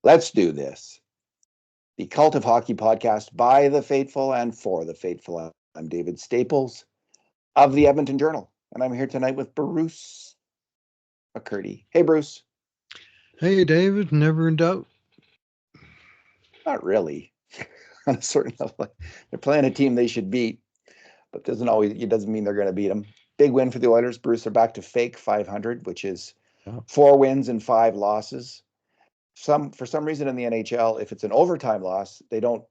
Let's do this. The Cult of Hockey podcast by the faithful and for the faithful. I'm David Staples of the Edmonton Journal, and I'm here tonight with Bruce McCurdy. Hey, Bruce. Hey, David. Never in doubt. Not really. On a certain level, they're playing a team they should beat, but it doesn't mean they're going to beat them. Big win for the Oilers. Bruce, they're back to fake 500, which is 4 wins and 5 losses. For some reason in the NHL, if it's an overtime loss, they don't,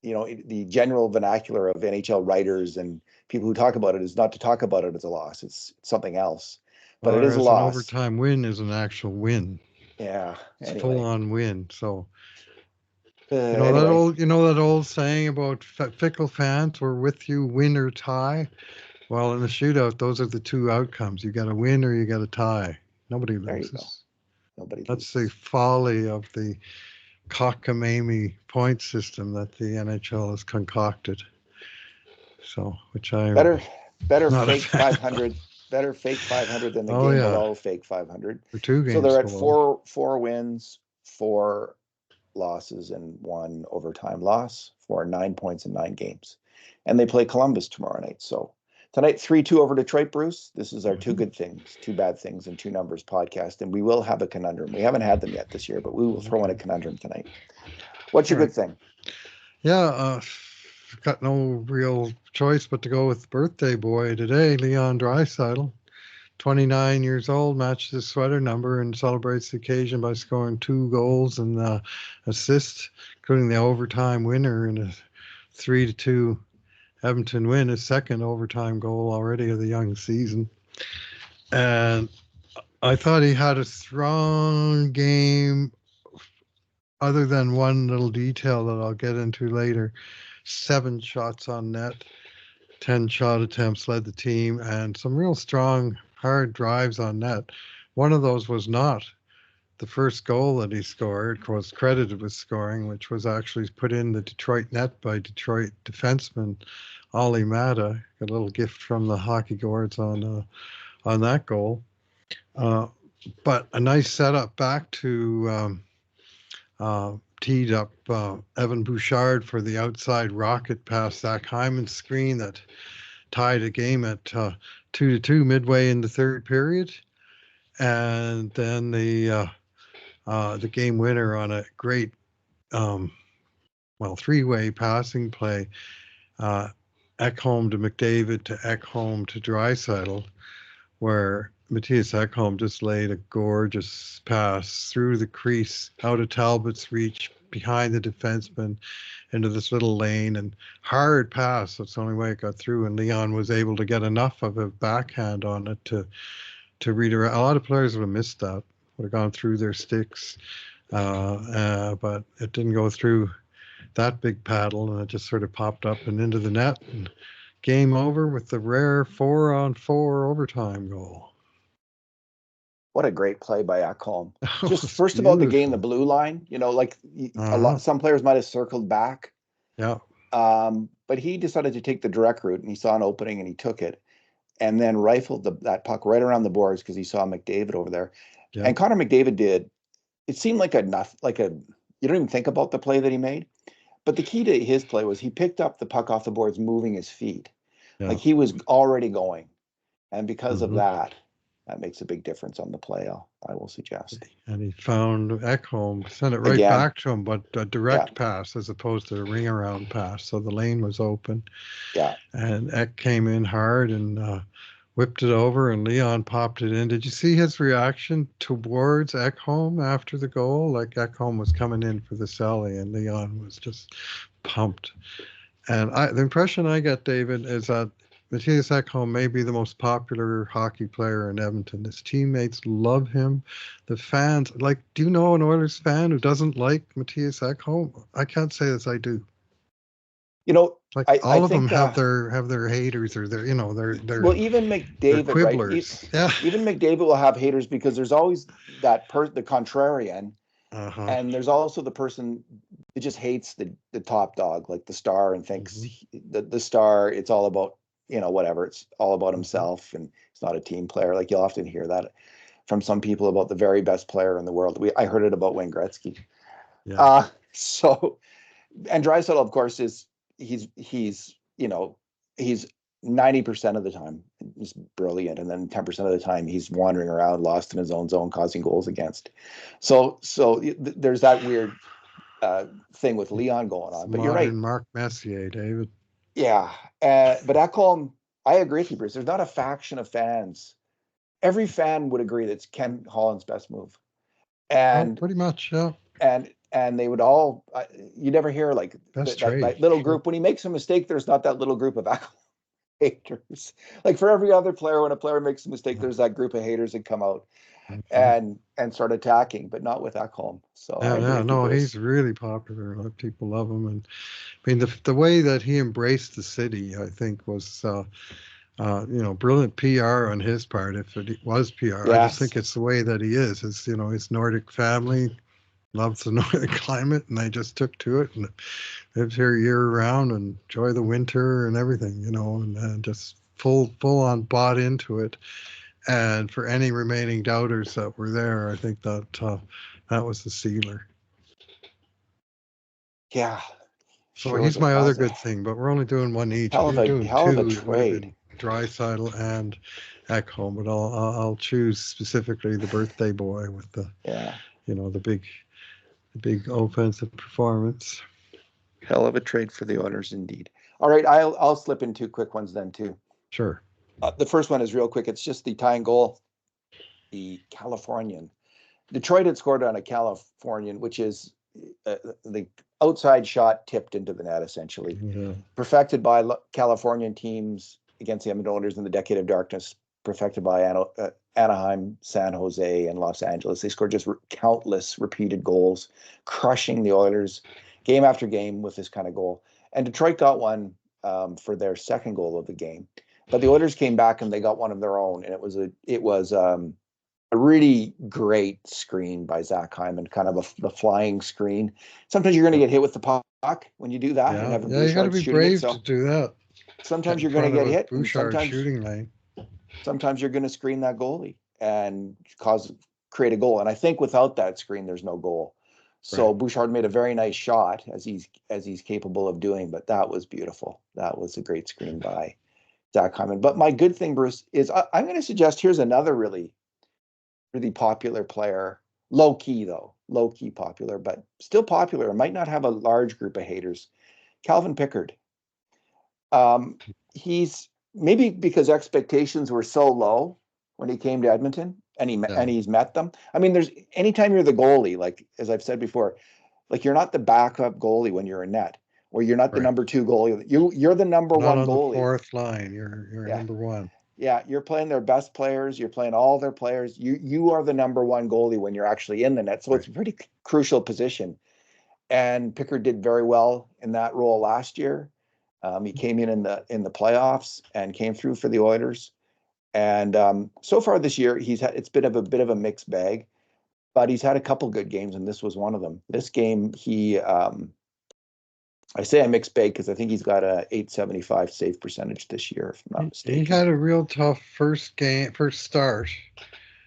the general vernacular of NHL writers and people who talk about it is not to talk about it as a loss. It's something else. But it is a loss. An overtime win is an actual win. Yeah. It's a full-on win. So anyway. that old saying about fickle fans, we're with you, win or tie. Well, in the shootout, those are the two outcomes. You got to win or you got to tie. Nobody loses. That's the folly of the cockamamie point system that the NHL has concocted. So, which I better fake 500. Better fake 500 than the game below fake 500. For 2 games. So they're at four wins, 4 losses, and 1 overtime loss for 9 points in 9 games. And they play Columbus tomorrow night. So tonight, 3-2 over Detroit, Bruce. This is our 2 good things, 2 bad things, and 2 numbers podcast. And we will have a conundrum. We haven't had them yet this year, but we will throw in a conundrum tonight. What's your good thing? Yeah, got no real choice but to go with birthday boy today, Leon Draisaitl. 29 years old, matched his sweater number and celebrates the occasion by scoring 2 goals and assists, including the overtime winner in a 3-2 Edmonton win, his second overtime goal already of the young season. And I thought he had a strong game, other than one little detail that I'll get into later. 7 shots on net, 10 shot attempts led the team, and some real strong, hard drives on net. One of those was not the first goal that he scored, was credited with scoring, which was actually put in the Detroit net by Detroit defenseman Ollie Mata. Got a little gift from the hockey gourds on that goal. But a nice setup back to teed up Evan Bouchard for the outside rocket past Zach Hyman's screen that tied a game at 2-2 midway in the third period. And then the game winner on a great 3-way passing play, Ekholm to McDavid to Ekholm to Draisaitl, where Matthias Ekholm just laid a gorgeous pass through the crease, out of Talbot's reach, behind the defenseman, into this little lane, and hard pass. That's the only way it got through, and Leon was able to get enough of a backhand on it to redirect. A lot of players would have missed that, would have gone through their sticks, but it didn't go through that big paddle, and it just sort of popped up and into the net, and game over with the rare 4-on-4 overtime goal. What a great play by Ekholm. Just first of all, to gain the blue line, some players might have circled back. Yeah. But he decided to take the direct route, and he saw an opening and he took it, and then rifled that puck right around the boards because he saw McDavid over there. Yeah. And Connor McDavid did. It seemed like you don't even think about the play that he made. But the key to his play was he picked up the puck off the boards, moving his feet. Yeah. Like he was already going. And because of that makes a big difference on the play, I will suggest. And he found Ekholm, sent it right back to him, but a direct pass as opposed to a ring around pass. So the lane was open. Yeah. And Ek came in hard and whipped it over, and Leon popped it in. Did you see his reaction towards Ekholm after the goal? Like Ekholm was coming in for the celly, and Leon was just pumped. And the impression I get, David, is that Matthias Ekholm may be the most popular hockey player in Edmonton. His teammates love him. The fans, do you know an Oilers fan who doesn't like Matthias Ekholm? I can't say this, I do. All of them have their haters, or their well, even McDavid, quibblers. Right? Even McDavid will have haters because there's always that the contrarian, and there's also the person that just hates the top dog, like the star, and thinks the star, it's all about whatever, it's all about himself and it's not a team player. Like you'll often hear that. from some people about the very best player in the world. I heard it about Wayne Gretzky. Yeah. So, and Draisaitl, of course, he's 90% of the time he's brilliant, and then 10% of the time he's wandering around, lost in his own zone, causing goals against. So there's that weird thing with Leon going on. But you're right. Modern Mark Messier, David. Yeah, but Ekholm, I agree with you, Bruce. There's not a faction of fans. Every fan would agree that's Ken Holland's best move, and pretty much, yeah. And they would all. You never hear like that little group when he makes a mistake. There's not that little group of Ekholm haters. Like for every other player, when a player makes a mistake, there's that group of haters that come out and start attacking, but not with Ekholm. So he's really popular. A lot of people love him, and I mean the way that he embraced the city, I think, was brilliant PR on his part. If it was PR, I just think it's the way that he is. It's his Nordic family loves the Nordic climate, and they just took to it and lived here year round and enjoy the winter and everything, and just full on bought into it. And for any remaining doubters that were there, I think that that was the sealer. Yeah. So he's my other good thing, but we're only doing one each. Hell of a trade. Draisaitl and Ekholm, but I'll choose specifically the birthday boy with the the big offensive performance. Hell of a trade for the Oilers, indeed. All right, I'll slip in two quick ones then too. Sure. The first one is real quick. It's just the tying goal. The Californian. Detroit had scored on a Californian, which is the outside shot tipped into the net, essentially. Yeah. Perfected by Californian teams against the Edmonton Oilers in the Decade of Darkness. Perfected by Anaheim, San Jose, and Los Angeles. They scored just countless repeated goals, crushing the Oilers game after game with this kind of goal. And Detroit got one for their second goal of the game. But the Oilers came back and they got one of their own, and it was a really great screen by Zach Hyman, kind of the flying screen. Sometimes you're going to get hit with the puck when you do that. Yeah, you got to be brave to do that. Sometimes you're going to get hit. Bouchard shooting lane. Sometimes you're going to screen that goalie and create a goal. And I think without that screen, there's no goal. So right. Bouchard made a very nice shot, as he's capable of doing. But that was beautiful. That was a great screen by Zach Hyman. But my good thing, Bruce, is I'm going to suggest here's another really, really popular player. Low key popular, but still popular. It might not have a large group of haters. Calvin Pickard. He's maybe because expectations were so low when he came to Edmonton, and he's met them. I mean, anytime you're the goalie, like as I've said before, like you're not the backup goalie when you're in net, or you're not the number two goalie. You're the number one goalie. The fourth line, you're number one. Yeah, you're playing their best players. You're playing all their players. You are the number one goalie when you're actually in the net. So it's a pretty crucial position. And Pickard did very well in that role last year. He came in the playoffs and came through for the Oilers. And so far this year, it's been a bit of a mixed bag, but he's had a couple good games, and this was one of them. This game, I say a mixed bag because I think he's got a .875 save percentage this year, if I'm not mistaken. He had a real tough first start.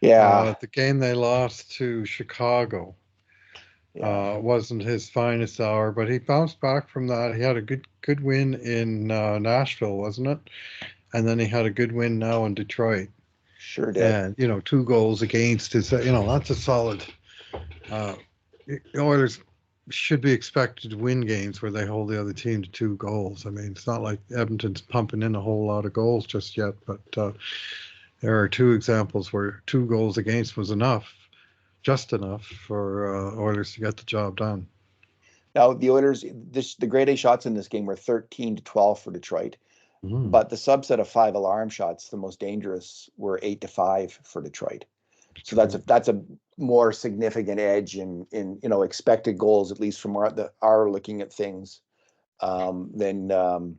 Yeah. The game they lost to Chicago. Wasn't his finest hour, but he bounced back from that. He had a good win in Nashville, wasn't it? And then he had a good win now in Detroit. Sure did. And 2 goals against is that's a solid. Oilers should be expected to win games where they hold the other team to 2 goals. I mean, it's not like Edmonton's pumping in a whole lot of goals just yet, but there are 2 examples where 2 goals against was just enough for Oilers to get the job done. Now, the Oilers, the grade A shots in this game were 13-12 for Detroit, but the subset of 5 alarm shots, the most dangerous, were 8-5 for Detroit. So that's a more significant edge in expected goals, at least from our looking at things, than the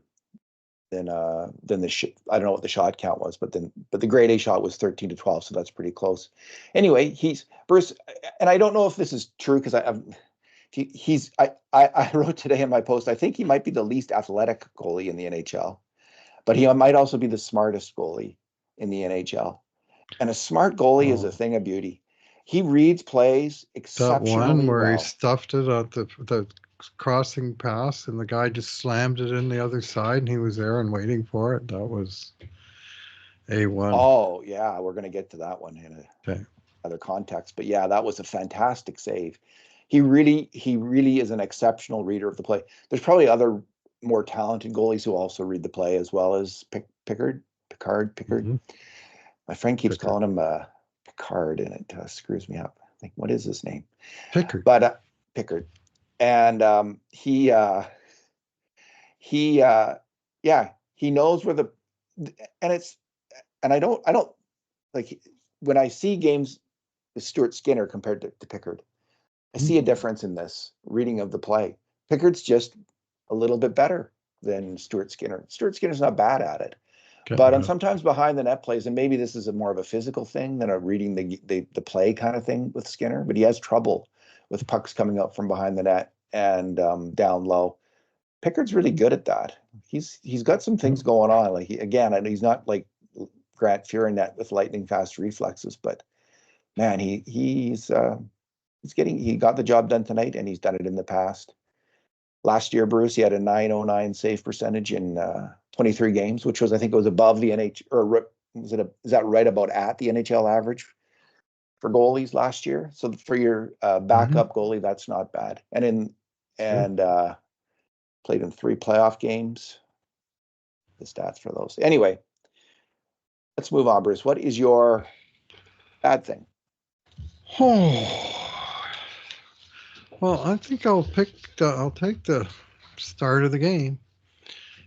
I don't know what the shot count was, but the grade A shot was 13-12, so that's pretty close. Anyway, he's Bruce, and I don't know if this is true because I wrote today in my post, I think he might be the least athletic goalie in the NHL, but he might also be the smartest goalie in the NHL. And a smart goalie is a Oh, thing of beauty. He reads plays that one exceptionally where he well. stuffed it at the crossing pass, and the guy just slammed it in the other side, and he was there and waiting for it. That was A1. Oh, yeah, we're going to get to that one in Okay. another context. But yeah, that was a fantastic save. He really is an exceptional reader of the play. There's probably other more talented goalies who also read the play as well as Pickard. Mm-hmm. My friend keeps Pickard. calling him Pickard, and it screws me up. I think, what is his name? Pickard. But Pickard, and he yeah, he knows where the and it's and I don't like when I see games with Stuart Skinner compared to Pickard. I see a difference in this reading of the play. Pickard's just a little bit better than Stuart Skinner. Stuart Skinner's not bad at it, but on Okay. sometimes behind the net plays, and maybe this is more of a physical thing than a reading the play kind of thing with Skinner. But he has trouble with pucks coming up from behind the net and down low. Pickard's really good at that. He's got some things going on. Like again, I know he's not like Grant Furynet with lightning fast reflexes, but man, he got the job done tonight, and he's done it in the past. Last year, Bruce, he had a 909 save percentage in 23 games, which was, I think, it was above the NHL, or is that right about at the NHL average for goalies last year? So for your Mm-hmm. backup goalie, that's not bad. Sure. And played in 3 playoff games. The stats for those. Anyway, let's move on, Bruce. What is your bad thing? Oh, well, I think I'll take the start of the game.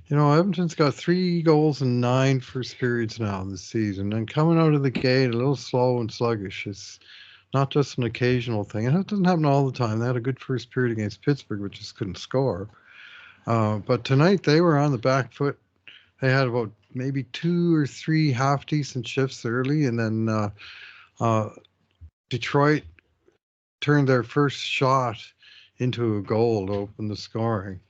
You know, Edmonton's got 3 goals and 9 first periods now this season, and coming out of the gate a little slow and sluggish. It's not just an occasional thing, and it doesn't happen all the time. They had a good first period against Pittsburgh, which just couldn't score. But tonight they were on the back foot. They had about maybe 2 or 3 half decent shifts early, and then uh, Detroit turned their first shot into a goal to open the scoring.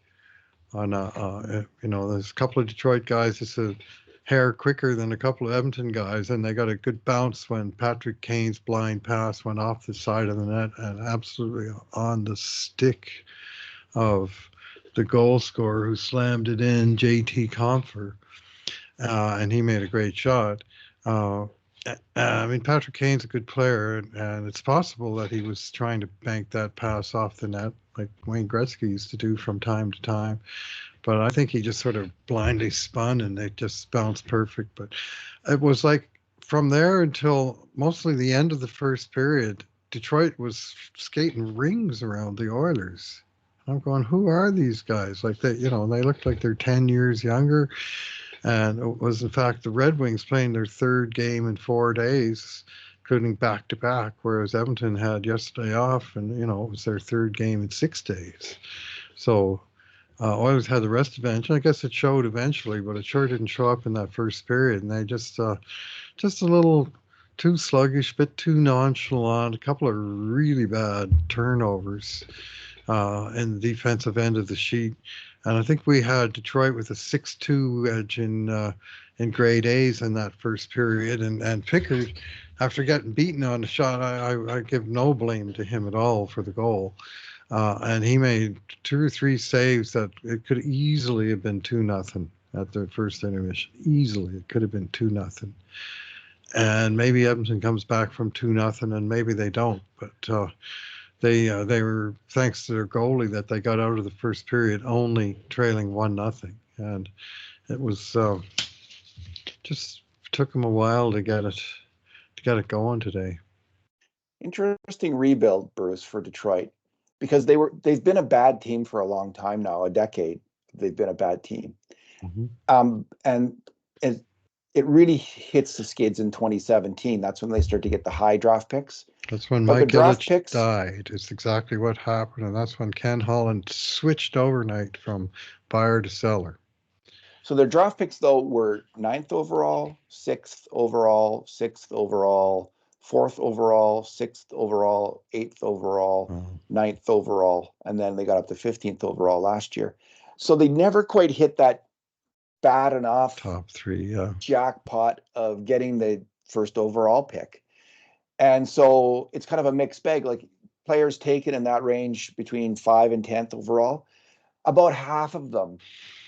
There's a couple of Detroit guys just a hair quicker than a couple of Edmonton guys, and they got a good bounce when Patrick Kane's blind pass went off the side of the net and absolutely on the stick of the goal scorer who slammed it in, JT Compher, and he made a great shot. I mean, Patrick Kane's a good player, and it's possible that he was trying to bank that pass off the net like Wayne Gretzky used to do from time to time. But I think he just sort of blindly spun and it just bounced perfect. But it was like from there until mostly the end of the first period, Detroit was skating rings around the Oilers. I'm going, who are these guys? Like they looked like they're 10 years younger. And it was, in fact, the Red Wings playing their third game in 4 days, including back to back, whereas Edmonton had yesterday off, and it was their third game in 6 days. So Oilers had the rest of bench. I guess it showed eventually, but it sure didn't show up in that first period, and they just a little too sluggish, bit too nonchalant, a couple of really bad turnovers in the defensive end of the sheet. And I think we had Detroit with a 6-2 edge in grade A's in that first period. And Pickard, after getting beaten on the shot, I give no blame to him at all for the goal. And he made 2 or 3 saves that it could easily have been 2-0 at the first intermission. Easily, it could have been 2-0. And maybe Edmonton comes back from 2-0, and maybe they don't. But they were, thanks to their goalie, that they got out of the first period only trailing 1-0, and it was just took them a while to get it going today. Interesting rebuild, Bruce, for Detroit, because they've been a bad team for a long time now, a decade. They've been a bad team, and it really hits the skids in 2017. That's when they start to get the high draft picks. That's when But the Mike draft Ilitch picks, died. It's exactly what happened, and that's when Ken Holland switched overnight from buyer to seller. so their draft picks though were 9th overall, 6th overall, 6th overall, 4th overall, 6th overall, 8th overall, 9th overall, and then they got up to 15th overall last year. So they never quite hit that bad enough Top 3, yeah. jackpot of getting the first overall pick. And so it's kind of a mixed bag. Like players taken in that range between 5 and 10th overall, about half of them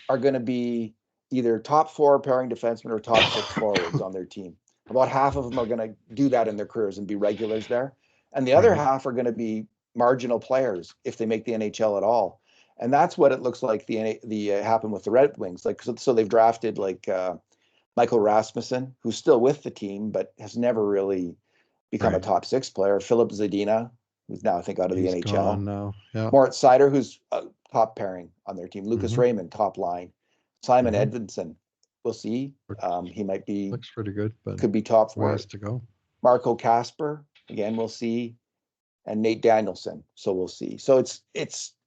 are going to be either top 4 pairing defensemen or top 6 forwards on their team. About half of them are going to do that in their careers and be regulars there. And the other half are going to be marginal players if they make the NHL at all. And that's what it looks like the happened with the Red Wings. Like so they've drafted like Michael Rasmussen, who's still with the team but has never really become a top 6 player. Philip Zadina, who's now I think out of the NHL. Gone now. Yeah. Moritz Seider, who's a top pairing on their team. Lucas Raymond, top line. Simon Edvinsson, we'll see. He might be looks pretty good, but could be top 4. Ways to go. Marco Kasper, again, we'll see. And Nate Danielson, so we'll see. So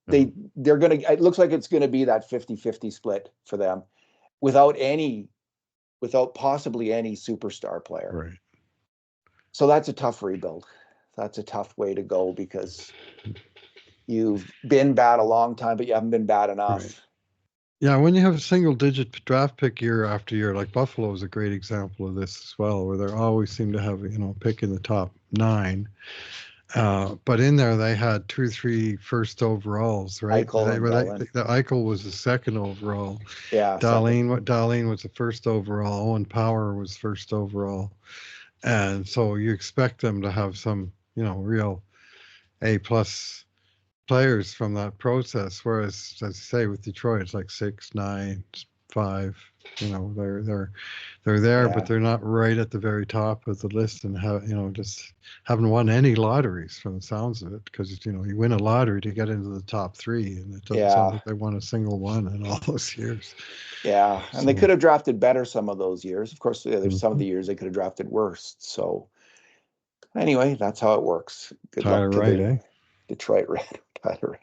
they're gonna. It looks like it's gonna be that 50-50 split for them, without possibly any superstar player. Right. So that's a tough rebuild. That's a tough way to go because you've been bad a long time, but you haven't been bad enough. Right. Yeah, when you have a single-digit draft pick year after year, like Buffalo is a great example of this as well, where they always seem to have a pick in the top 9. But in there, they had 2 or 3 first overalls, right? The Eichel was the second overall. Yeah. Darlene was the first overall. Owen Power was first overall. And so you expect them to have some, real A-plus players from that process. Whereas, as I say, with Detroit, it's like 6, 9, 5. They're there, but they're not right at the very top of the list, and just haven't won any lotteries from the sounds of it. Because you win a lottery to get into the top 3, and it doesn't sound like they won a single one in all those years. Yeah, and they could have drafted better some of those years. Of course, there's some of the years they could have drafted worse. So anyway, that's how it works. Good luck to the Detroit Red. Tyler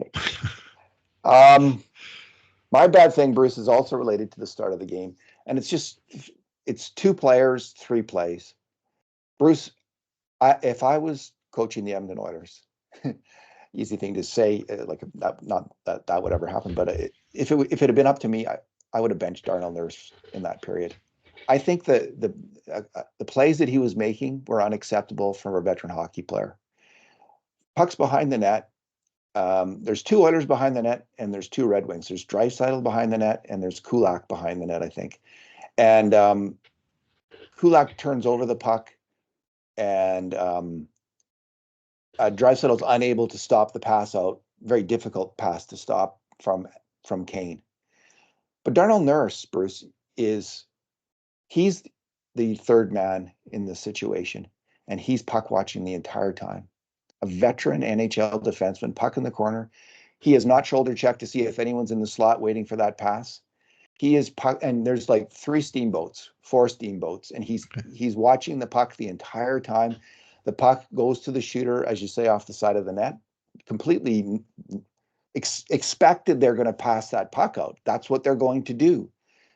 Wright. My bad thing, Bruce, is also related to the start of the game. And it's 2 players, 3 plays. Bruce, if I was coaching the Edmonton Oilers, easy thing to say, like not that would ever happen, but if it had been up to me, I would have benched Darnell Nurse in that period. I think the plays that he was making were unacceptable from a veteran hockey player. Pucks behind the net. There's 2 Oilers behind the net, and there's 2 Red Wings. There's Draisaitl behind the net, and there's Kulak behind the net, I think. And Kulak turns over the puck, and Draisaitl's unable to stop the pass out. Very difficult pass to stop from Kane. But Darnell Nurse, Bruce, he's the third man in this situation, and he's puck watching the entire time. A veteran NHL defenseman, puck in the corner. He is not shoulder checked to see if anyone's in the slot waiting for that pass. He is puck, and there's like 4 steamboats, and he's watching the puck the entire time. The puck goes to the shooter, as you say, off the side of the net. Completely expected they're going to pass that puck out. That's what they're going to do.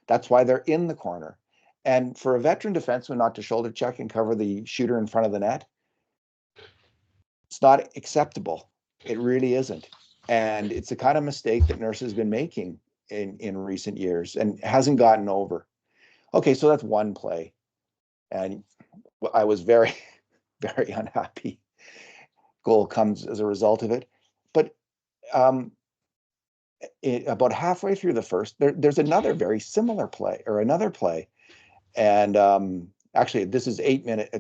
That's why they're in the corner. And for a veteran defenseman not to shoulder check and cover the shooter in front of the net, it's not acceptable. It really isn't. And it's the kind of mistake that Nurse has been making in recent years and hasn't gotten over. Okay, so that's one play. And I was very, very unhappy. Goal comes as a result of it. But about halfway through the first, there's another very similar play, or another play. And actually, this is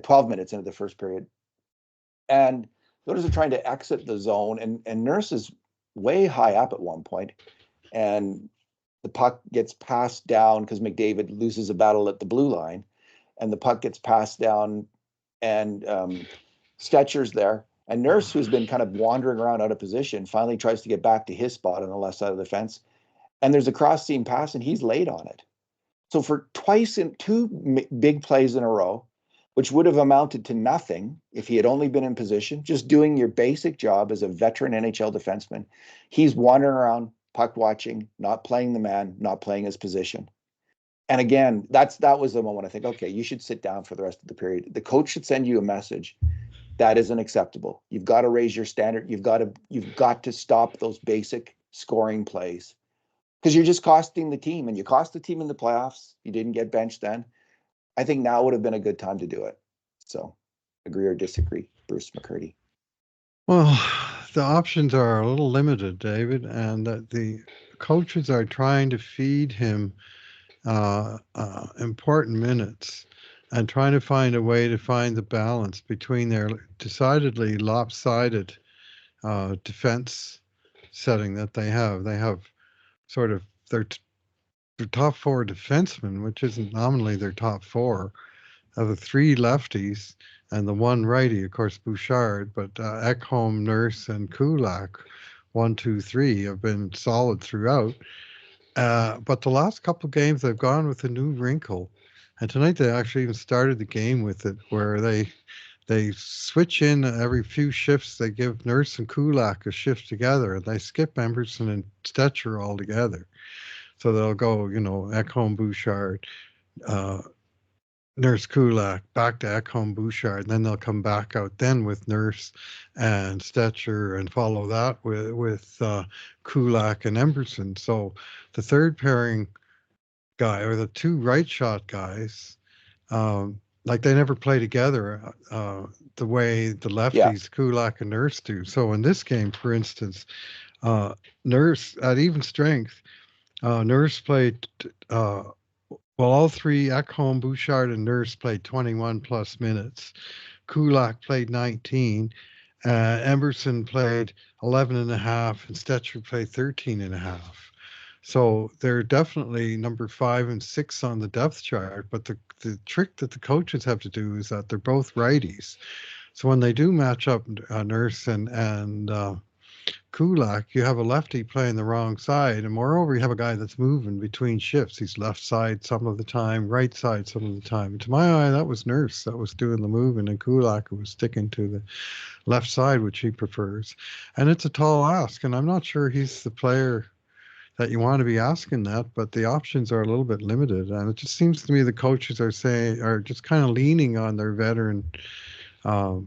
12 minutes into the first period. And the Oilers are trying to exit the zone, and Nurse is way high up at one point, and the puck gets passed down because McDavid loses a battle at the blue line, and the puck gets passed down, and Stetcher's there, and Nurse, who's been kind of wandering around out of position, finally tries to get back to his spot on the left side of the fence, and there's a cross-seam pass, and he's late on it. So for twice in 2 big plays in a row, which would have amounted to nothing if he had only been in position, just doing your basic job as a veteran NHL defenseman, he's wandering around, puck watching, not playing the man, not playing his position. And again, that was the moment I think, okay, you should sit down for the rest of the period. The coach should send you a message. That isn't acceptable. You've got to raise your standard. You've got to stop those basic scoring plays, because you're just costing the team, and you cost the team in the playoffs. You didn't get benched then. I think now would have been a good time to do it. So agree or disagree, Bruce McCurdy? Well, the options are a little limited, David, and that the coaches are trying to feed him important minutes and trying to find a way to find the balance between their decidedly lopsided defense setting that they have. They have sort of their top four defensemen, which isn't nominally their top four, of the three lefties and the one righty, of course, Bouchard, but Ekholm, Nurse, and Kulak, 1, 2, 3, have been solid throughout. But the last couple of games, they've gone with a new wrinkle. And tonight they actually even started the game with it, where they switch in every few shifts. They give Nurse and Kulak a shift together, and they skip Emerson and Stetcher altogether. So they'll go, Ekholm, Bouchard, uh, Nurse Kulak, back to Ekholm Bouchard, and then they'll come back out then with Nurse and Stetcher and follow that with Kulak and Emberson. So the third pairing guy or the two right shot guys, like they never play together the way the Yeah, lefties, Kulak and Nurse do. So in this game, for instance, Nurse at even strength, Nurse played well, all three, Ekholm, Bouchard, and Nurse played 21 plus minutes. Kulak played 19. Emerson played 11 and a half, and Stetcher played 13 and a half. So they're definitely number 5 and 6 on the depth chart. But the trick that the coaches have to do is that they're both righties. So when they do match up Nurse and Kulak, you have a lefty playing the wrong side, and moreover, you have a guy that's moving between shifts. He's left side some of the time, right side some of the time. And to my eye, that was Nurse that was doing the moving, and Kulak was sticking to the left side, which he prefers. And it's a tall ask, and I'm not sure he's the player that you want to be asking that, but the options are a little bit limited. And it just seems to me the coaches are just kind of leaning on their veteran, um,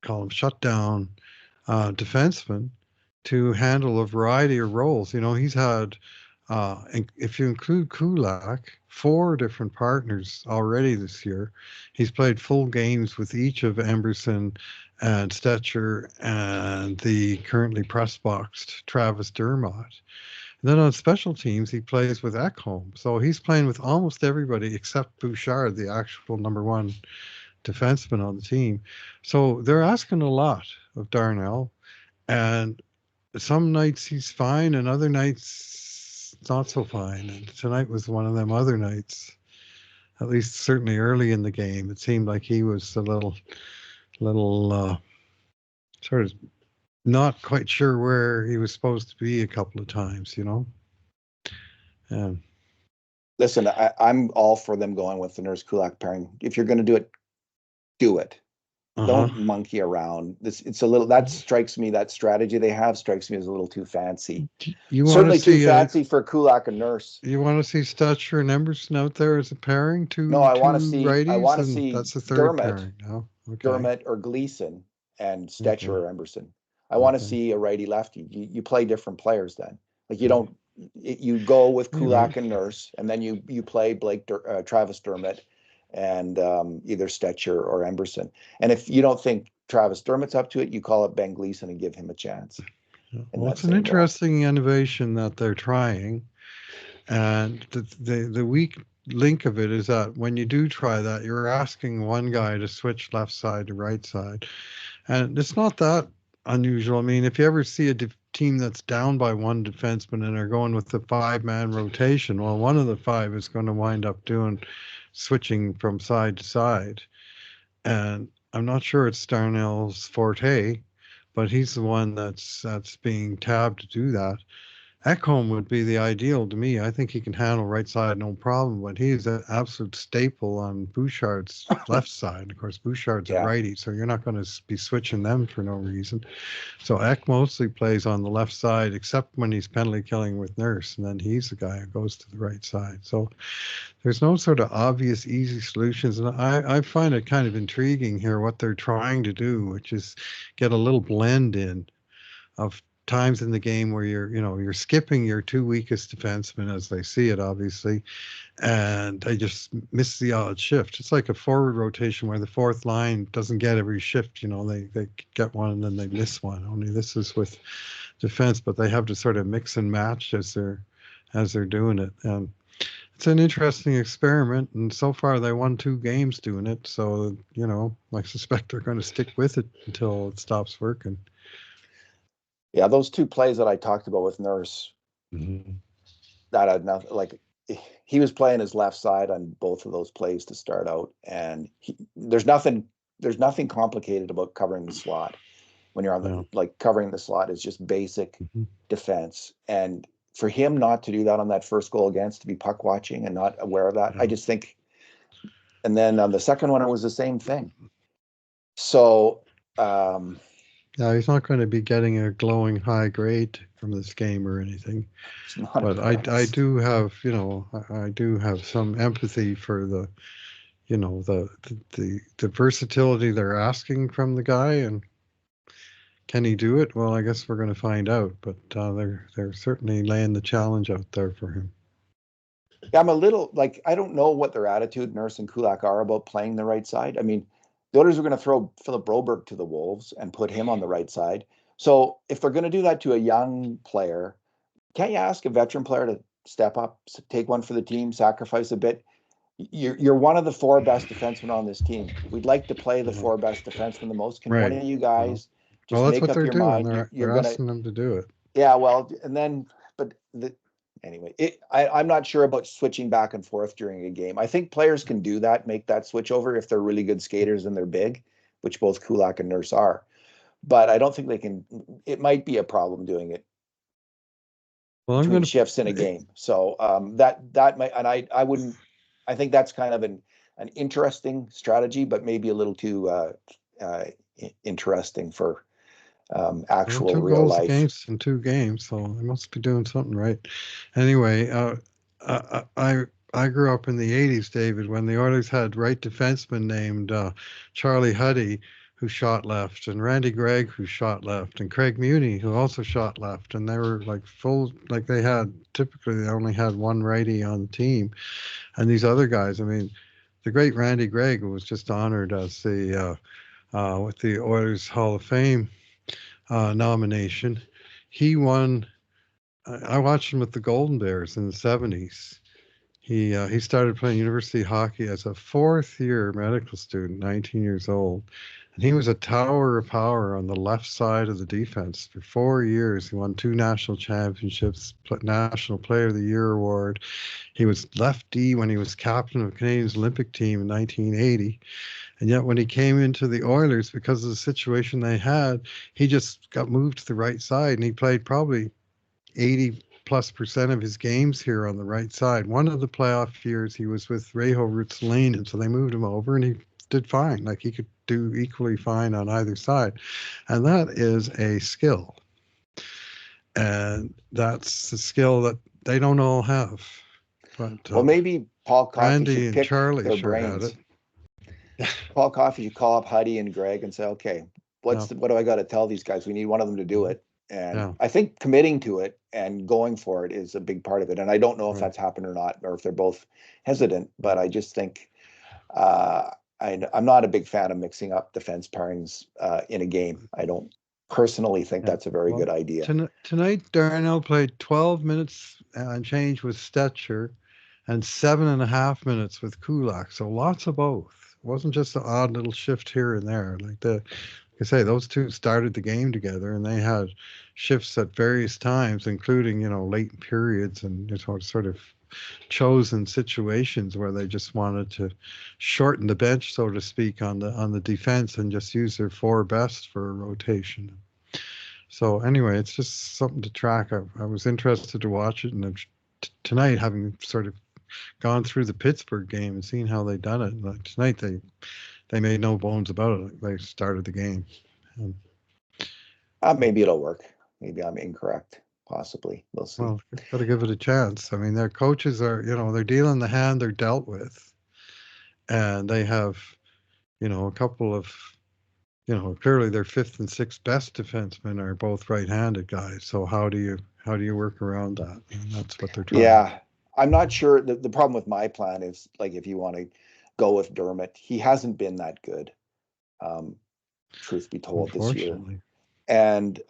call them shutdown defensemen to handle a variety of roles. He's had, if you include Kulak, 4 different partners already this year. He's played full games with each of Emberson and Stetcher and the currently press boxed Travis Dermott. And then on special teams, he plays with Ekholm. So he's playing with almost everybody except Bouchard, the actual number 1 defenseman on the team. So they're asking a lot of Darnell. And some nights he's fine, and other nights not so fine. And tonight was one of them other nights. At least certainly early in the game, it seemed like he was a little sort of not quite sure where he was supposed to be a couple of times. And listen, I'm all for them going with the Nurse Kulak pairing. If you're going to do it, do it. Don't monkey around. It's a little, that strikes me, that strategy they have strikes me as a little too fancy. Certainly too fancy for Kulak and Nurse. You want to see Stetcher and Emberson out there as a pairing? No, I want to see that's the third pairing. No? Okay. Dermott or Gleason and Stetcher or Emberson. I want to see a righty lefty. You play different players then. Like you go with Kulak and Nurse, and then you play Travis Dermott and either Stetcher or Emberson. And if you don't think Travis Dermott's up to it, you call up Ben Gleason and give him a chance. Well, it's an interesting innovation that they're trying. And the weak link of it is that when you do try that, you're asking one guy to switch left side to right side. And it's not that unusual. I mean, if you ever see a team that's down by 1 defenseman and are going with the 5-man rotation, well, one of the 5 is going to wind up switching from side to side. And I'm not sure it's Darnell's forte, but he's the one that's being tabbed to do that. Ekholm would be the ideal to me. I think he can handle right side no problem, but he's an absolute staple on Bouchard's left side. Of course, Bouchard's a righty, so you're not going to be switching them for no reason. So Ek mostly plays on the left side, except when he's penalty killing with Nurse, and then he's the guy who goes to the right side. So there's no sort of obvious, easy solutions. And I find it kind of intriguing here what they're trying to do, which is get a little blend in of times in the game where you're skipping your two weakest defensemen as they see it, obviously, and they just miss the odd shift. It's like a forward rotation where the fourth line doesn't get every shift. They get one and then they miss one. Only this is with defense, but they have to sort of mix and match as they're doing it. And it's an interesting experiment, and so far they won 2 games doing it. So I suspect they're going to stick with it until it stops working. Yeah, those 2 plays that I talked about with Nurse, that had nothing. Like, he was playing his left side on both of those plays to start out, and there's nothing complicated about covering the slot when you're on the like covering the slot is just basic defense. And for him not to do that on that first goal against, to be puck watching and not aware of that, I just think. And then on the second one, it was the same thing. So, he's not going to be getting a glowing high grade from this game or anything. But I do have, I do have some empathy for the versatility they're asking from the guy, and can he do it? Well, I guess we're going to find out. But they're certainly laying the challenge out there for him. Yeah, I'm a little like, I don't know what their attitude, Nurse and Kulak, are about playing the right side. I mean, the Oilers are going to throw Philip Broberg to the Wolves and put him on the right side. So if they're going to do that to a young player, can't you ask a veteran player to step up, take one for the team, sacrifice a bit? You're one of the 4 best defensemen on this team. We'd like to play the 4 best defensemen the most. Can one of you guys just make up your mind? They're asking them to do it. Yeah, well, and then, but anyway, I'm not sure about switching back and forth during a game. I think players can do that, make that switch over if they're really good skaters and they're big, which both Kulak and Nurse are. But I don't think they can. It might be a problem doing it between shifts in a game. So that might, and I wouldn't. I think that's kind of an interesting strategy, but maybe a little too interesting for actual real life. 2 goals against in 2 games, so they must be doing something right. Anyway, I grew up in the 80s, David, when the Oilers had right defenseman named Charlie Huddy, who shot left, and Randy Gregg, who shot left, and Craig Muni, who also shot left. And they were typically they only had one righty on the team. And these other guys, I mean, the great Randy Gregg was just honored as with the Oilers Hall of Fame nomination. He won. I watched him with the Golden Bears in the 70s. He started playing university hockey as a 4th-year medical student, 19 years old. And he was a tower of power on the left side of the defense for 4 years. He won 2 national championships, National Player of the Year award. He was left D when he was captain of Canadian's Olympic team in 1980. And yet when he came into the Oilers, because of the situation they had, he just got moved to the right side, and he played probably 80+% of his games here on the right side. One of the playoff years he was with Reijo Ruotsalainen, so they moved him over, and he did fine. Like, he could do equally fine on either side. And that is a skill. And that's the skill that they don't all have. But well, maybe Paul Coffey Randy should and pick Charlie their sure brains. had it. Paul Coffey should call up Huddy and Greg and say, okay, what do I got to tell these guys? We need one of them to do it. And I think committing to it and going for it is a big part of it. And I don't know if that's happened or not, or if they're both hesitant, but I just think I'm not a big fan of mixing up defense pairings in a game. I don't personally think that's a very good idea. Tonight, Darnell played 12 minutes and change with Stetcher and 7.5 minutes with Kulak. So lots of both. It wasn't just an odd little shift here and there. Like I say, those two started the game together, and they had shifts at various times, including, late periods and sort of chosen situations where they just wanted to shorten the bench, so to speak, on the defense and just use their 4 best for a rotation. So anyway, it's just something to track. I was interested to watch it, and tonight, having sort of gone through the Pittsburgh game and seen how they done it, like tonight they made no bones about it. They started the game. Maybe it'll work. Maybe I'm incorrect. Possibly. We'll see. Well, got to give it a chance. I mean, their coaches are, they're dealing the hand they're dealt with. And they have, a couple of, clearly their fifth and sixth best defensemen are both right-handed guys. So how do you work around that? And that's what they're trying. Yeah, I'm not sure. The problem with my plan is, like, if you want to go with Dermott, he hasn't been that good, um, truth be told, this year. Unfortunately. And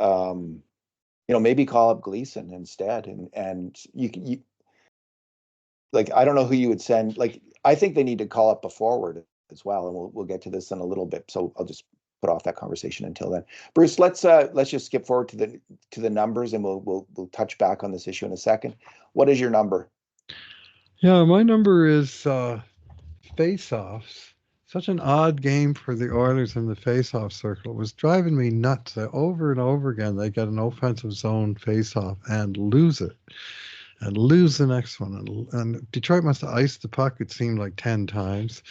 maybe call up Gleason instead. And you like, I don't know who you would send. Like, I think they need to call up a forward as well, and we'll get to this in a little bit. So I'll just put off that conversation until then. Bruce, let's just skip forward to the numbers, and we'll touch back on this issue in a second. What is your number? Yeah, my number is Faceoffs. Such an odd game for the Oilers in the faceoff circle. It was driving me nuts. Over and over again, they get an offensive zone faceoff and lose it, and lose the next one. And Detroit must have iced the puck, it seemed like 10 times.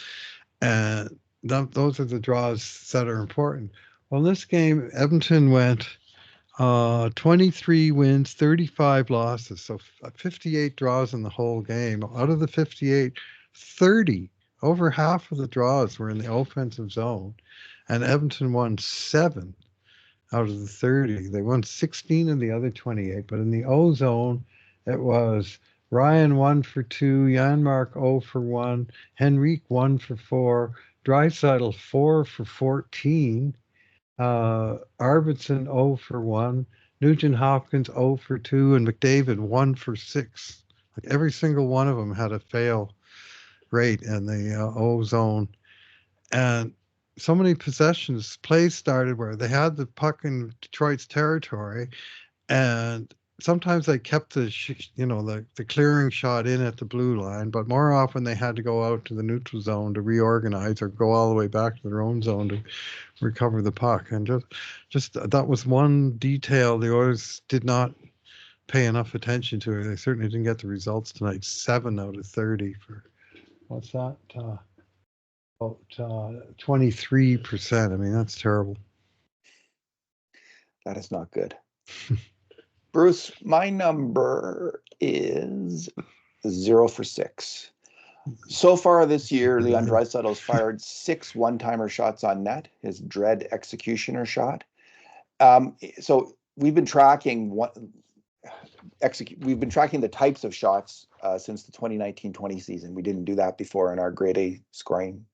And those are the draws that are important. Well, in this game, Edmonton went 23 wins, 35 losses. So 58 draws in the whole game. Out of the 58, 30, over half of the draws were in the offensive zone. And Edmonton won 7 out of the 30. They won 16 of the other 28. But in the O zone, it was Ryan 1 for 2, Janmark 0 for 1, Henrique 1 for 4, Draisaitl 4 for 14, Arvidsson 0 for 1, Nugent Hopkins 0 for 2, and McDavid 1 for 6. Like every single one of them had a fail rate in the O zone. And so many plays started where they had the puck in Detroit's territory, and sometimes they kept the clearing shot in at the blue line, but more often they had to go out to the neutral zone to reorganize or go all the way back to their own zone to recover the puck. And just that was one detail the Oilers did not pay enough attention to. They certainly didn't get the results tonight. 7 out of 30 for what's that? About 23%. I mean, that's terrible. That is not good. Bruce, my number is 0 for 6. So far this year, Leon Draisaitl has fired 6 one-timer shots on net, his dread executioner shot. So we've been tracking we've been tracking the types of shots since the 2019-20 season. We didn't do that before in our grade A scoring,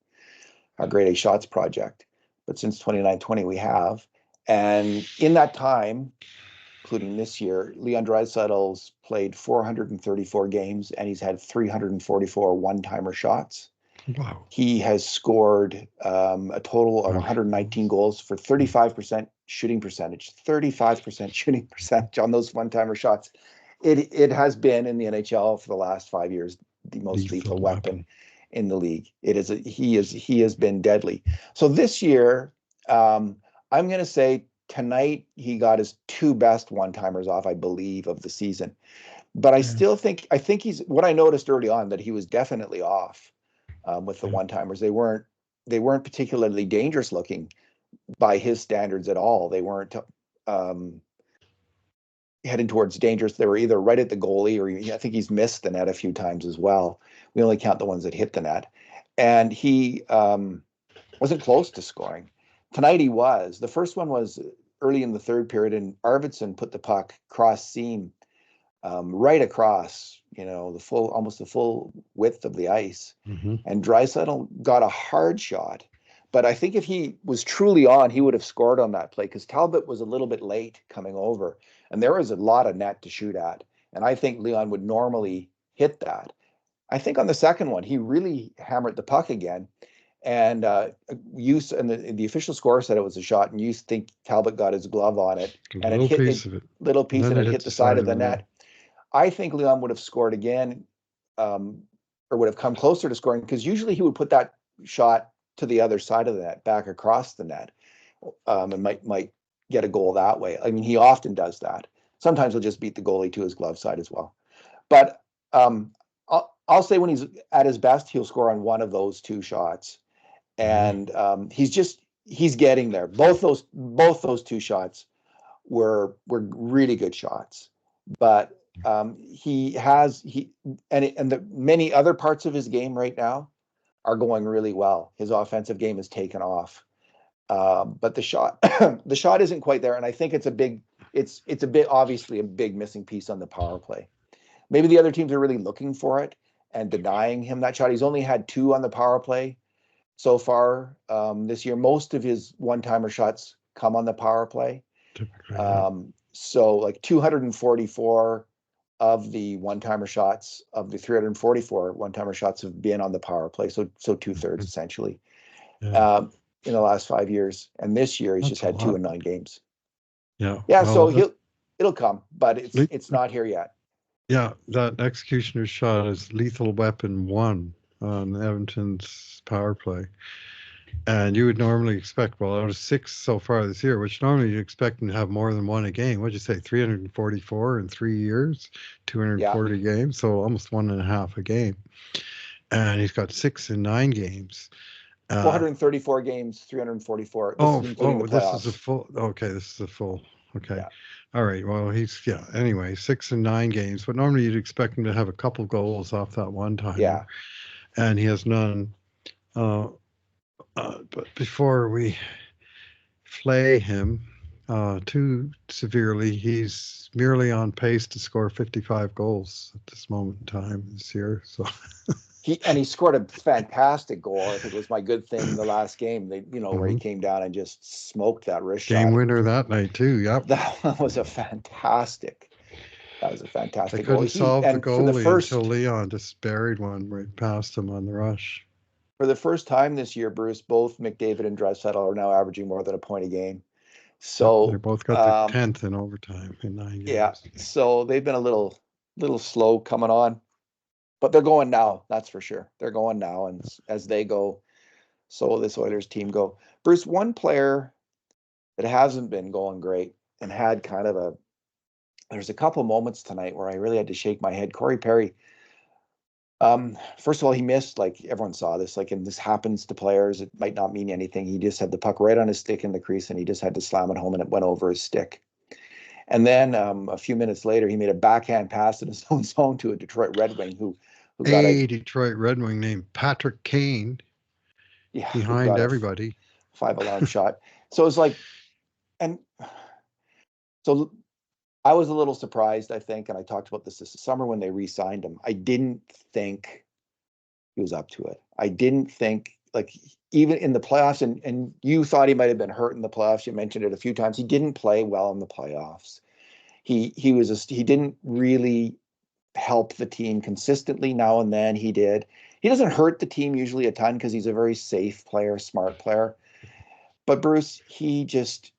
our grade A shots project, but since 2019-20 we have. And in that time, including this year, Leon Draisaitl's played 434 games, and he's had 344 one-timer shots. Wow. He has scored a total of 119 goals for 35% shooting percentage. 35% shooting percentage on those one-timer shots. It has been in the NHL for the last 5 years the most lethal weapon in the league. He has been deadly. So this year, I'm going to say tonight he got his 2 best one-timers off, I believe, of the season. But I still think he's, what I noticed early on, that he was definitely off with the one-timers. They weren't particularly dangerous looking by his standards at all. They weren't heading towards dangerous. They were either right at the goalie, or I think he's missed the net a few times as well. We only count the ones that hit the net. And he wasn't close to scoring. Tonight he was. The first one was early in the third period, and Arvidsson put the puck cross seam right across, almost the full width of the ice. Mm-hmm. And Draisaitl got a hard shot. But I think if he was truly on, he would have scored on that play, because Talbot was a little bit late coming over, and there was a lot of net to shoot at. And I think Leon would normally hit that. I think on the second one, he really hammered the puck again. And the official score said it was a shot, and you think Talbot got his glove on it, and little piece of it, and it hit the side of the net. I think Leon would have scored again, or would have come closer to scoring, because usually he would put that shot to the other side of the net, back across the net, and might get a goal that way. I mean, he often does that. Sometimes he'll just beat the goalie to his glove side as well. But I'll say when he's at his best, he'll score on one of those 2 shots. And he's getting there. Both those 2 shots were really good shots. But the many other parts of his game right now are going really well. His offensive game has taken off. But the shot, the shot isn't quite there, and I think it's a bit obviously a big missing piece on the power play. Maybe the other teams are really looking for it and denying him that shot. He's only had 2 on the power play so far this year. Most of his one-timer shots come on the power play. Typically, yeah. So like 244 of the one-timer shots, of the 344 one-timer shots, have been on the power play. So 2/3 essentially. Yeah. In the last 5 years, and this year he's That's just a had 2 lot. in 9 games. Yeah. Yeah, Well, so it'll come, but it's not here yet. yeah, that executioner shot is lethal weapon 1 on Edmonton's power play. And you would normally expect, well, out of 6 so far this year, which normally you expect him to have more than 1 a game. What'd you say, 344 in 3 years, Yeah, 240 games, so almost 1.5 a game. And he's got 6 in 9 games. 434 games, 344. This is including the This is a playoffs. full. Okay, this is a full. Okay, Yeah, all right. Well, Anyway, 6 in 9 games, but normally you'd expect him to have a couple goals off that one timer, yeah. and he has none. But before we flay him too severely, he's merely on pace to score 55 goals at this moment in time this year. So He scored a fantastic goal. I think it was my good thing the last game. Where he came down and just smoked that wrist game shot. winner that night too. Yep. That was a fantastic. That was a They fantastic goal. couldn't solve the And for the goalie until first Leon just buried one right past him on the rush. time this year, Bruce, both McDavid and Draisaitl are now averaging more than a point a game. Yep, they So both got their 10th in overtime in 9 yeah, games. so they've been a little slow coming on, but they're going now. That's for sure. They're going now, and as they go, so will this Oilers team go. Bruce, one player that hasn't been going great and had kind of there's a couple moments tonight where I really had to shake my head. Cory Perry. First of all, he missed, like everyone saw this, and this happens to players. It might not mean anything. He just had the puck right on his stick in the crease, and he just had to slam it home, and it went over his stick. And then a few minutes later, he made a backhand pass in his own zone to a Detroit Red Wing who got a Detroit Red Wing named Patrick Kane who behind got a everybody. 5 alarm shot. So it's like, and so I was a little surprised, I think, and I talked about this summer when they re-signed him. I didn't think he was up to it. I didn't think, even in the playoffs, and you thought he might have been hurt in the playoffs. You mentioned it a few times. He didn't play well in the playoffs. He didn't really help the team consistently. Now and then he did. He doesn't hurt the team usually a ton because he's a very safe player, smart player. But Bruce, he just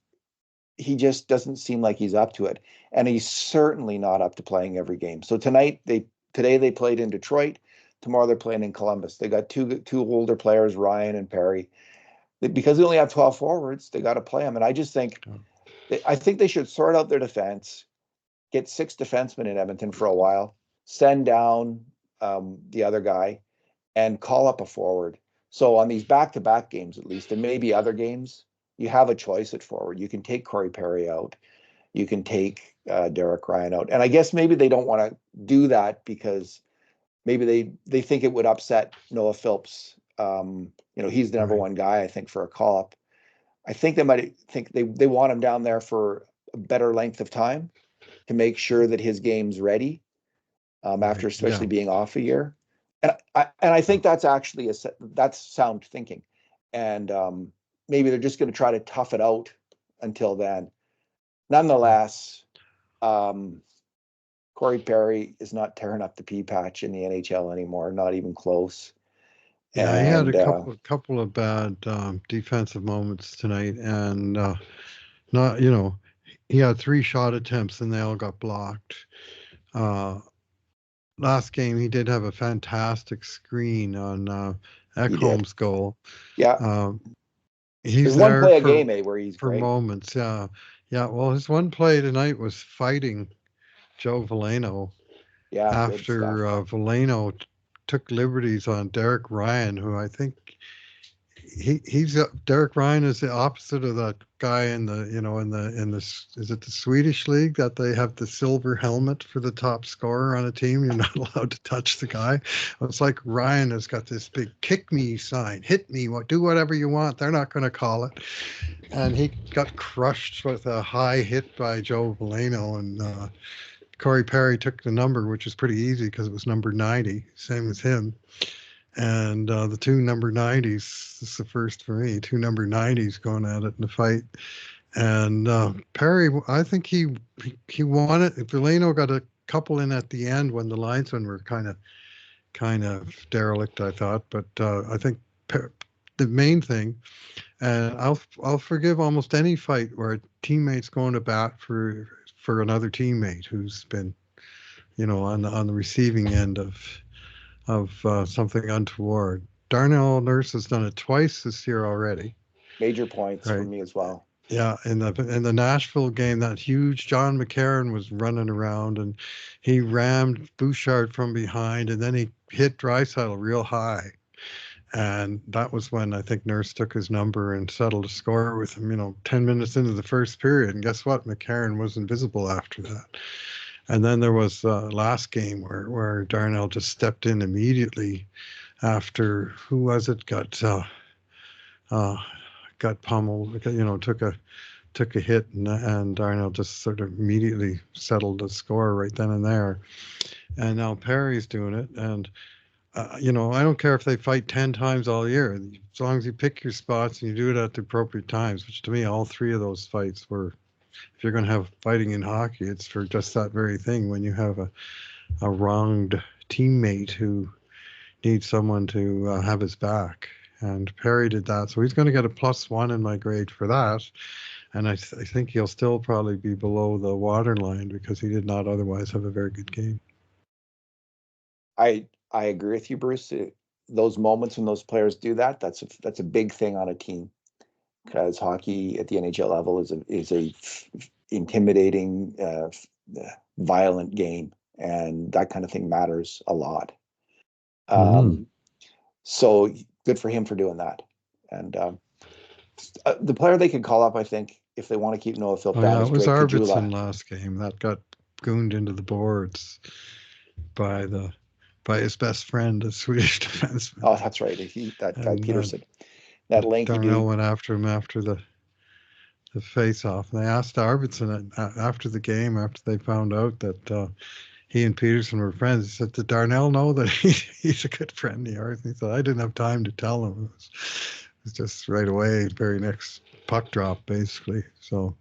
doesn't seem like he's up to it, and he's certainly not up to playing every game. So today they played in Detroit. Tomorrow they're playing in Columbus. They got two older players, Ryan and Perry. Because they only have 12 forwards, they got to play them. And I just think they should sort out their defense, get 6 defensemen in Edmonton for a while, send down the other guy, and call up a forward. So on these back-to-back games, at least, and maybe other games, you have a choice at forward. You can take Cory Perry out. You can take Derek Ryan out. And I guess maybe they don't want to do that because maybe they think it would upset Noah Phillips. He's the number one guy, I think, for a call-up. I think they might think they want him down there for a better length of time to make sure that his game's ready after especially being off a year. And I think that's actually that's sound thinking. And maybe they're just going to try to tough it out until then. Nonetheless, Cory Perry is not tearing up the pea patch in the NHL anymore, not even close. Yeah, he had a couple of bad defensive moments tonight, and not he had 3 shot attempts and they all got blocked. Last game he did have a fantastic screen on Ekholm's goal. Yeah. He's There's one play for, a game, where he's for great. moments. Yeah. Well, his one play tonight was fighting Joe Veleno. Yeah. After Veleno took liberties on Derek Ryan, who I think he's Derek Ryan is the opposite of that guy in the is it the Swedish league that they have the silver helmet for the top scorer on a team? You're not allowed to touch the guy. It's like Ryan has got this big kick me sign, hit me, do whatever you want. They're not going to call it. And he got crushed with a high hit by Joe Veleno, and Cory Perry took the number, which was pretty easy because it was number 90, same as him. And the two number 90s, this is the first for me, two number 90s going at it in the fight. And Perry, I think he won it. Veleno got a couple in at the end when the linesmen were kind of derelict, I thought. But I think the main thing, and I'll forgive almost any fight where a teammate's going to bat for another teammate who's been, on the receiving end of something untoward. Darnell Nurse has done it twice this year already. Major points for me as well. Yeah, in the Nashville game, that huge John McCarron was running around and he rammed Bouchard from behind, and then he hit Draisaitl real high. And that was when I think Nurse took his number and settled a score with him, 10 minutes into the first period. And guess what? McCarron was invisible after that. And then there was last game where Darnell just stepped in immediately after, who was it, got pummeled, took a hit, and Darnell just sort of immediately settled the score right then and there. And now Perry's doing it, and I don't care if they fight 10 times all year, as long as you pick your spots and you do it at the appropriate times, which to me, all three of those fights were. If you're going to have fighting in hockey, it's for just that very thing. When you have a wronged teammate who needs someone to have his back, and Perry did that, so he's going to get a +1 in my grade for that. And I think he'll still probably be below the waterline because he did not otherwise have a very good game. I agree with you, Bruce. Those moments when those players do that, that's a big thing on a team. Because hockey at the NHL level is a intimidating, violent game, and that kind of thing matters a lot. So good for him for doing that. And the player they could call up, I think, if they want to keep Noah Philp down, it was Arvidsson Kajula. last game that got gooned into the boards by his best friend, the Swedish defenseman. Oh, that's right. That guy Peterson. That lanky Darnell dude went after him after the face-off. And they asked Arvidsson after the game, after they found out that he and Peterson were friends, he said, did Darnell know that he's a good friend of yours? And he said, I didn't have time to tell him. It was just right away, very next puck drop, basically. So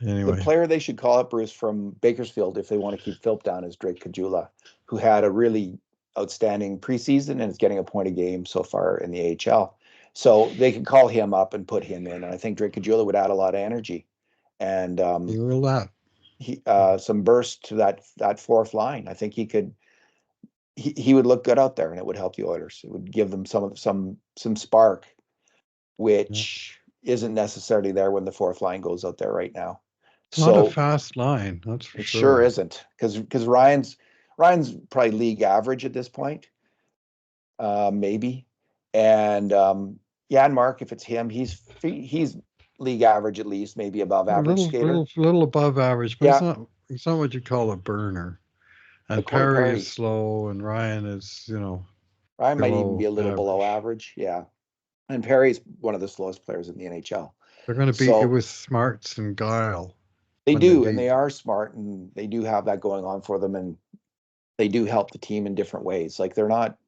anyway. The player they should call up, Bruce, from Bakersfield, if they want to keep Philp down, is Drake Kajula, who had a really outstanding preseason and is getting a point a game so far in the AHL. So they could call him up and put him in. And I think Drake Kajula would add a lot of energy and some burst to that fourth line. I think he would look good out there, and it would help the Oilers. It would give them some spark, which isn't necessarily there when the fourth line goes out there right now. It's not a fast line, that's for sure. It sure isn't, because Ryan's probably league average at this point, maybe. And Janmark, if it's him, he's league average at least, maybe above average skater. Little above average, but he's not what you call a burner. And Perry is slow, and Ryan is, Ryan might even be a little below average, yeah. And Perry's one of the slowest players in the NHL. They're going to beat you with smarts and guile. They do, and they are smart, and they do have that going on for them, and they do help the team in different ways. Like they're not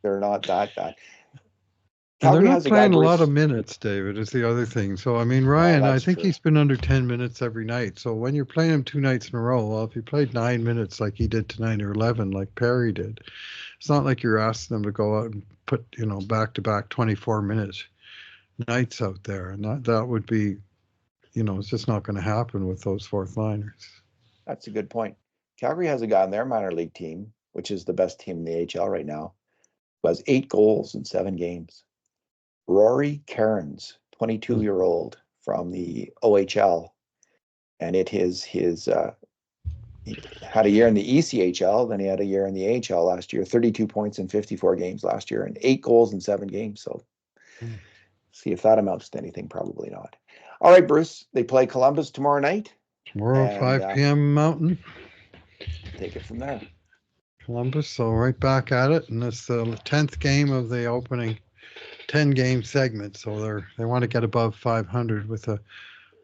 that bad. And they're not playing a lot of minutes, David, is the other thing. So, I mean, Ryan, I think he's been under 10 minutes every night. So when you're playing him 2 nights in a row, well, if he played 9 minutes like he did tonight, or 11 like Perry did, it's not like you're asking them to go out and put, back-to-back 24-minute nights out there. And that would be, it's just not going to happen with those fourth liners. That's a good point. Calgary has a guy on their minor league team, which is the best team in the AHL right now, who has 8 goals in 7 games. Rory Cairns, 22-year-old from the OHL, and it is his he had a year in the ECHL, then he had a year in the AHL last year, 32 points in 54 games last year, and 8 goals in 7 games. So see if that amounts to anything. Probably not. All right, Bruce, they play Columbus tomorrow night. Tomorrow, And 5 p.m. Mountain, take it from there. Columbus. So right back at it, and it's the 10th game of the opening 10-game segment. So they want to get above 500 with a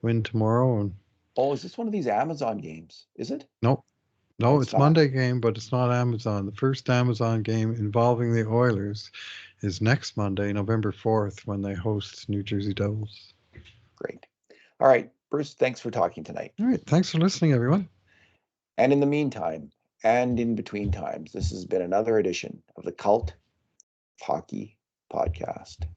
win tomorrow. And Oh, is this one of these Amazon games? Is it? no, No, it's not. Monday game, but it's not Amazon. The first Amazon game involving the Oilers is next Monday, November 4th, when they host New Jersey Devils. Great. All right, Bruce, thanks for talking tonight. All right, thanks for listening, everyone. And in the meantime, and in between times, this has been another edition of the Cult of Hockey Podcast.